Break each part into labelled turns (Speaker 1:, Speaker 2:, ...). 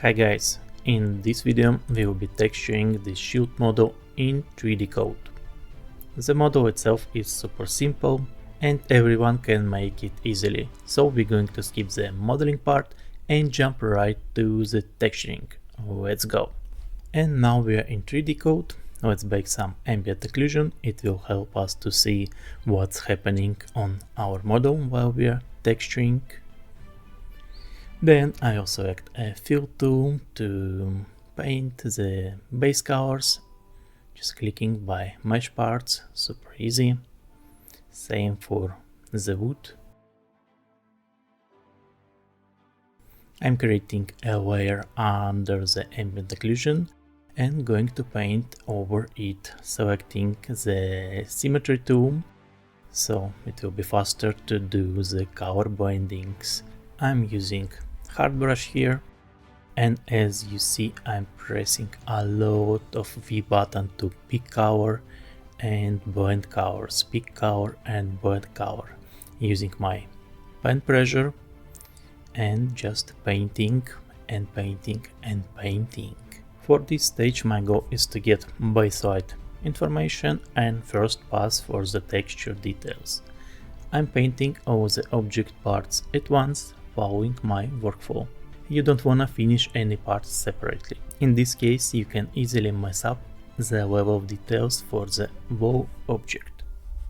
Speaker 1: Hi guys, in this video we will be texturing the shield model in 3D code. The model itself is super simple and everyone can make it easily, so we're going to skip the modeling part and jump right to the texturing. Let's go! And now we are in 3D code. Let's bake some ambient occlusion. It will help us to see what's happening on our model while we are texturing. Then I also select a fill tool to paint the base colors, just clicking by mesh parts, super easy. Same for the wood. I'm creating a layer under the ambient occlusion and going to paint over it, selecting the symmetry tool, so it will be faster to do the color blendings. I'm using hard brush here, and as you see I'm pressing a lot of V button to pick color and blend colors, pick color and blend color, using my pen pressure and just painting and painting and painting. For this stage my goal is to get baseline information and first pass for the texture details. I'm painting all the object parts at once, following my workflow. You don't wanna finish any parts separately. In this case you can easily mess up the level of details for the wall object.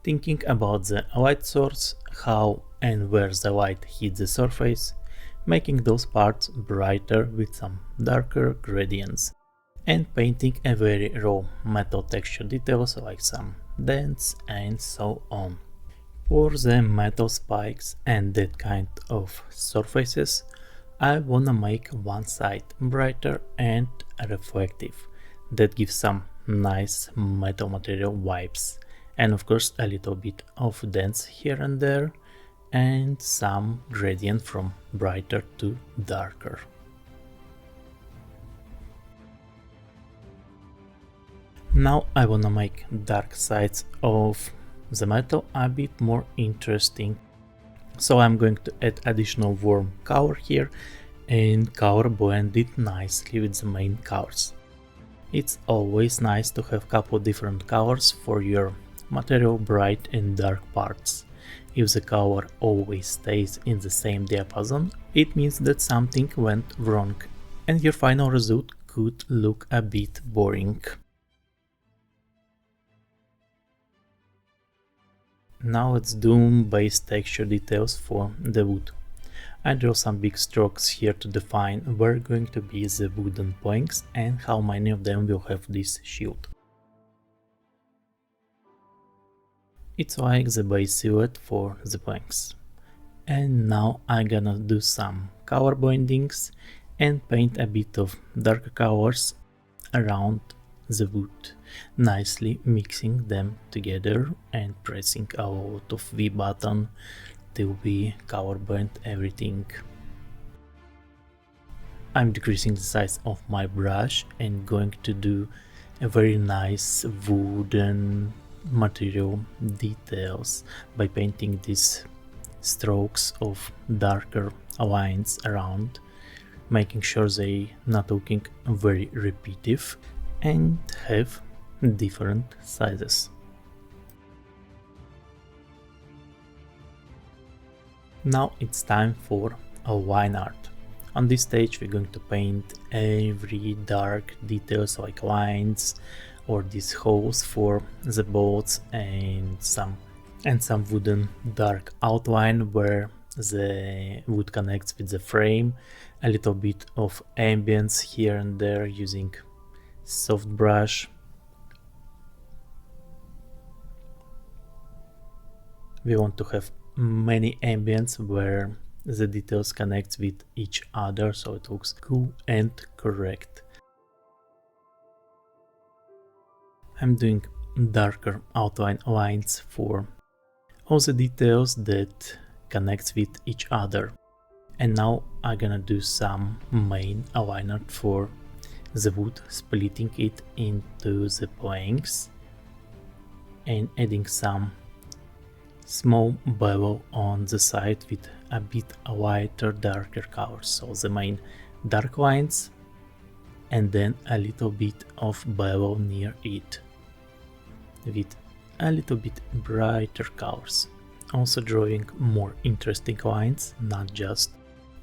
Speaker 1: Thinking about the light source, how and where the light hits the surface, making those parts brighter with some darker gradients, and painting a very raw metal texture details like some dents and so on. For the metal spikes and that kind of surfaces, I wanna make one side brighter and reflective. That gives some nice metal material vibes, and of course a little bit of dents here and there, and some gradient from brighter to darker. Now I wanna make dark sides of the metal a bit more interesting, so I'm going to add additional warm color here and color blend it nicely with the main colors. It's always nice to have couple different colors for your material bright and dark parts. If the color always stays in the same diapason, it means that something went wrong and your final result could look a bit boring. Now let's do base texture details for the wood. I draw some big strokes here to define where are going to be the wooden planks and how many of them will have this shield. It's like the base silhouette for the planks. And now I'm gonna do some color blendings and paint a bit of darker colors around the wood, nicely mixing them together and pressing a lot of V button till we color blend everything. I'm decreasing the size of my brush and going to do a very nice wooden material details by painting these strokes of darker lines around, making sure they not looking very repetitive and have different sizes. Now it's time for a line art. On this stage we're going to paint every dark details like lines or these holes for the bolts and some wooden dark outline where the wood connects with the frame, a little bit of ambience here and there using soft brush. We want to have many ambience where the details connect with each other so it looks cool and correct. I'm doing darker outline lines for all the details that connect with each other. And now I'm gonna do some main liner for the wood, splitting it into the planks and adding some small bevel on the side with a bit lighter darker colors. So the main dark lines and then a little bit of bevel near it, with a little bit brighter colors. Also drawing more interesting lines, not just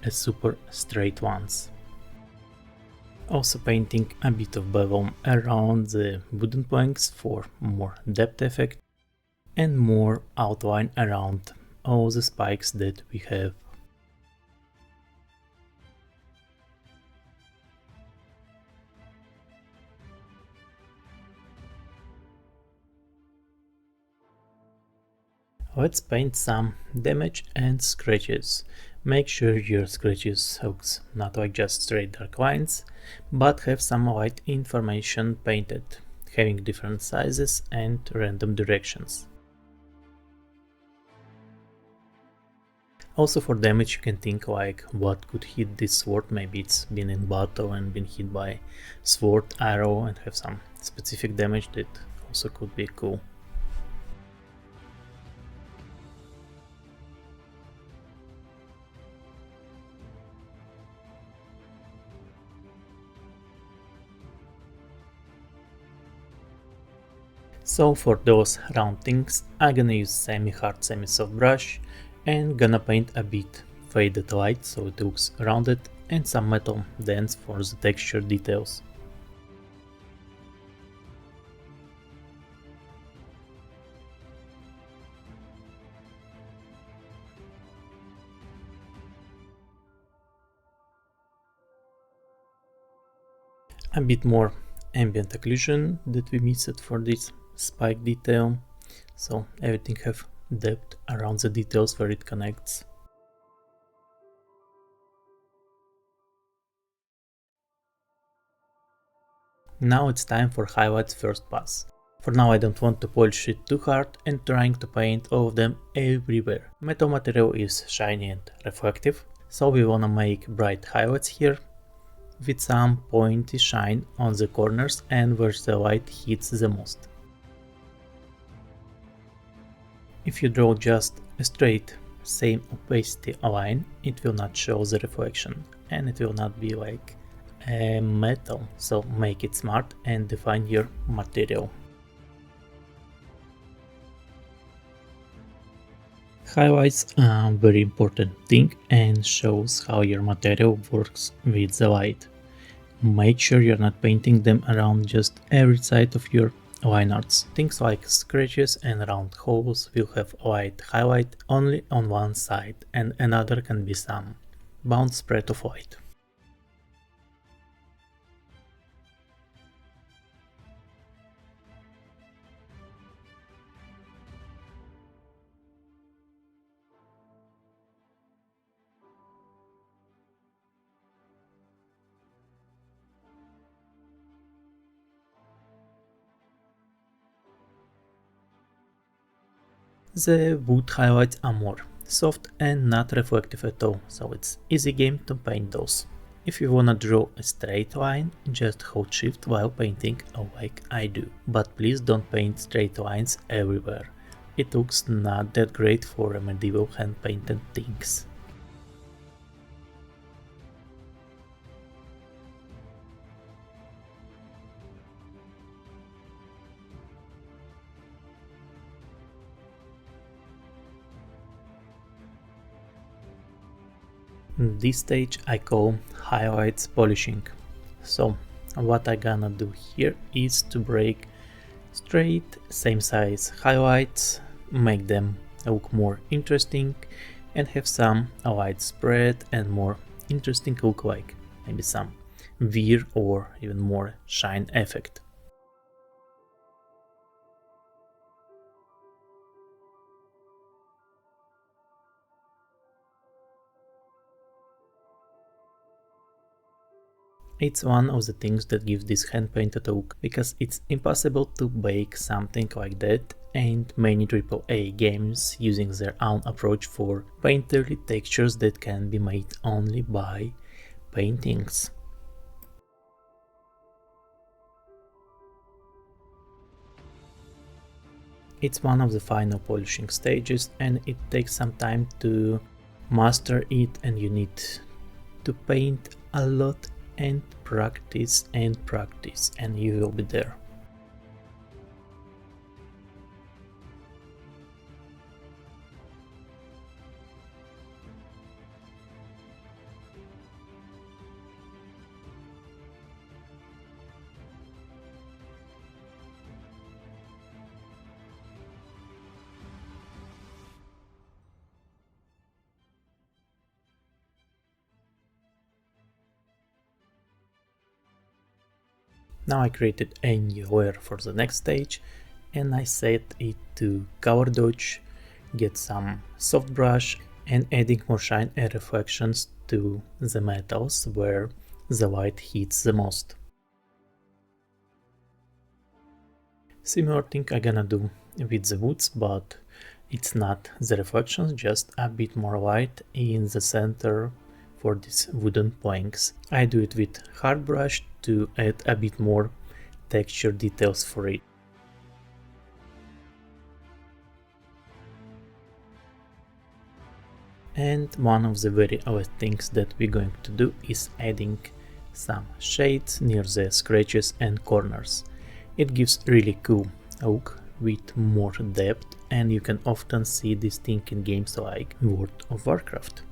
Speaker 1: a super straight ones. Also painting a bit of bevel around the wooden planks for more depth effect and more outline around all the spikes that we have. Let's paint some damage and scratches. Make sure your scratches looks not like just straight dark lines, but have some light information painted, having different sizes and random directions. Also for damage you can think like what could hit this sword, maybe it's been in battle and been hit by sword, arrow and have some specific damage that also could be cool. So for those round things I'm gonna use semi-hard semi-soft brush and gonna paint a bit faded light so it looks rounded and some metal dents for the texture details. A bit more ambient occlusion that we missed for this spike detail, so everything have depth around the details where it connects. Now it's time for highlights first pass. For now I don't want to polish it too hard and trying to paint all of them everywhere. Metal material is shiny and reflective, so we wanna make bright highlights here with some pointy shine on the corners and where the light hits the most. If you draw just a straight same opacity line, it will not show the reflection and it will not be like a metal, so make it smart and define your material. Highlights are a very important thing and shows how your material works with the light. Make sure you're not painting them around just every side of your line arts. Things like scratches and round holes will have light highlight only on one side and another can be some bound spread of light. The wood highlights are more soft and not reflective at all, so it's easy game to paint those. If you wanna draw a straight line, just hold shift while painting like I do. But please don't paint straight lines everywhere. It looks not that great for medieval hand painted things. This stage I call highlights polishing. So what I gonna do here is to break straight same size highlights, make them look more interesting and have some light spread and more interesting look, like maybe some veer or even more shine effect. It's one of the things that gives this hand-painted look, because it's impossible to bake something like that, and many AAA games using their own approach for painterly textures that can be made only by paintings. It's one of the final polishing stages and it takes some time to master it, and you need to paint a lot and practice and practice, and you will be there. Now I created a new layer for the next stage, and I set it to color dodge, get some soft brush, and adding more shine and reflections to the metals where the light hits the most. Similar thing I'm gonna do with the woods, but it's not the reflections, just a bit more light in the center for these wooden planks. I do it with hard brush to add a bit more texture details for it. And one of the very last things that we're going to do is adding some shades near the scratches and corners. It gives really cool look with more depth, and you can often see this thing in games like World of Warcraft.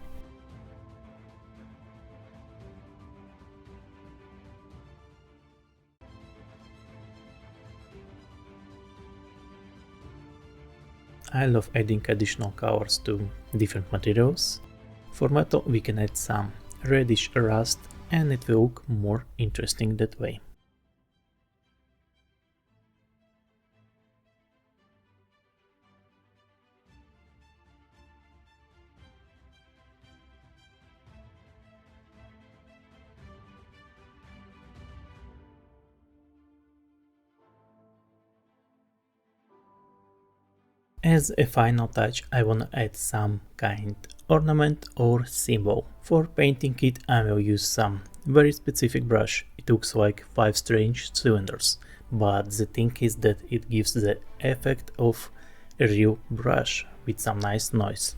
Speaker 1: I love adding additional colors to different materials. For metal we can add some reddish rust and it will look more interesting that way. As a final touch, I wanna add some kind ornament or symbol. For painting it, I will use some very specific brush. It looks like 5 strange cylinders, but the thing is that it gives the effect of a real brush with some nice noise.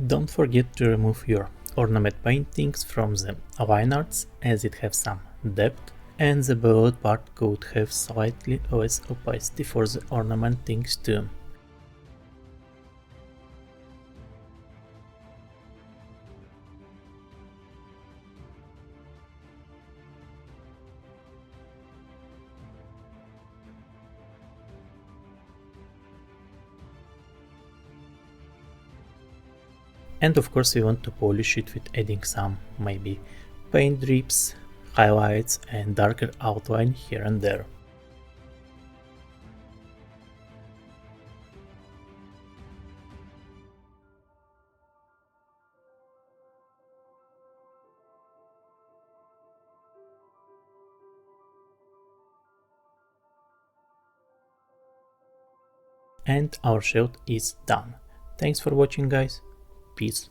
Speaker 1: Don't forget to remove your ornament paintings from the Linearts, as it has some depth, and the beveled part could have slightly less opacity for the ornament things too. And of course we want to polish it with adding some maybe paint drips, highlights and darker outline here and there. And our shield is done. Thanks for watching guys, peace.